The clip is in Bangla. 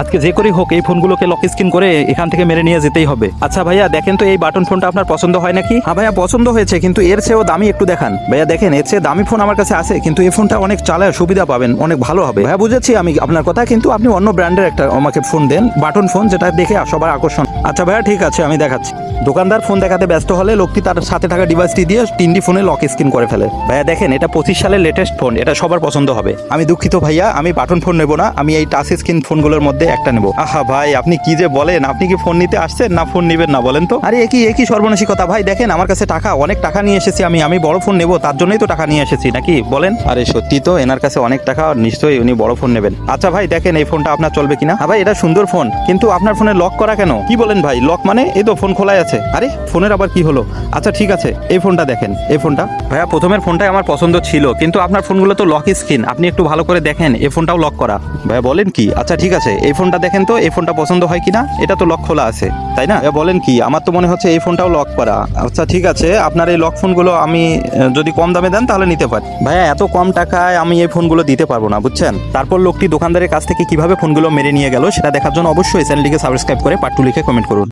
আজকে যে করেই হোক এই ফোনগুলোকে লক স্ক্রিন করে এখান থেকে মেরে নিয়ে যেতেই হবে। আচ্ছা ভাইয়া দেখেন তো এই বাটন ফোনটা আপনার পছন্দ হয় নাকি? হ্যাঁ ভাইয়া পছন্দ হয়েছে, কিন্তু এর চেয়েও দামি একটু দেখান। ভাইয়া দেখেন এর চেয়ে দামি ফোন আমার কাছে আছে, কিন্তু এই ফোনটা অনেক চালায় সুবিধা পাবেন, অনেক ভালো হবে। ভাইয়া বুঝেছি আমি আপনার কথা, কিন্তু আপনি অন্য ব্র্যান্ডের একটা আমাকে ফোন দেন, বাটন ফোন, যেটা দেখে সবার আকর্ষণ। আচ্ছা ভাইয়া ঠিক আছে, আমি দেখাচ্ছি। দোকানদার ফোন দেখাতে ব্যস্ত হলে লোকটি তার সাথে থাকা ডিভাইসটি দিয়ে 3টি ফোনে লক স্ক্রিন করে ফেলে। ভাইয়া দেখেন এটা 25 সালের লেটেস্ট ফোন, এটা সবার পছন্দ হবে। আমি দুঃখিত ভাইয়া, আমি বাটন ফোন নেব না, আমি এই টাচ স্ক্রিন ফোনগুলোর মধ্যে একটা নেব। আহা ভাই আপনি কি যে বলেন, আপনি কি ফোন নিতে আসছেন না ফোন নেবেন না বলেন তো? আরে একই সর্বনাশী কথা ভাই। দেখেন আমার কাছে অনেক টাকা নিয়ে এসেছি, আমি বড় ফোন নেব, তার জন্যই তো টাকা নিয়ে এসেছি নাকি বলেন? আরে সত্যি তো, এনার কাছে অনেক টাকা, নিশ্চয়ই উনি বড় ফোন নেবেন। আচ্ছা ভাই দেখেন এই ফোনটা আপনার চলবে কিনা? হ্যাঁ ভাই এটা সুন্দর ফোন, কিন্তু আপনার ফোনে লক করা কেন? কি বলেন ভাই? লক মানে এই তো ফোন খোলাই আছে। আরে ফোনের আবার কি হলো? আচ্ছা ঠিক আছে, এই ফোনটা দেখেন, এই ফোনটা। ভাইয়া প্রথমের ফোনটাই আমার পছন্দ ছিল, কিন্তু আপনার ফোনগুলো তো লক স্ক্রিন, আপনি একটু ভালো করে দেখেন, এই ফোনটাও লক করা। ভাইয়া বলেন কি? আচ্ছা ঠিক আছে, এই ফোনটা দেখেন তো, এই ফোনটা পছন্দ হয় কিনা? এটা তো লক খোলা আছে তাই না? ভাইয়া বলেন কি? আমার তো মনে হচ্ছে এই ফোনটাও লক করা। আচ্ছা ঠিক আছে, আপনার এই লক ফোনগুলো আমি যদি কম দামে দেন তাহলে নিতে পারি। ভাইয়া এত কম টাকায় আমি এই ফোনগুলো দিতে পারবো না, বুঝছেন? তারপর লোকটি দোকানদারের কাছ থেকে কিভাবে ফোনগুলো মেরে নিয়ে গেল সেটা দেখার জন্য অবশ্যই চ্যানেলটিকে সাবস্ক্রাইব করে পার্ট 2 লিখে কমেন্ট করুন।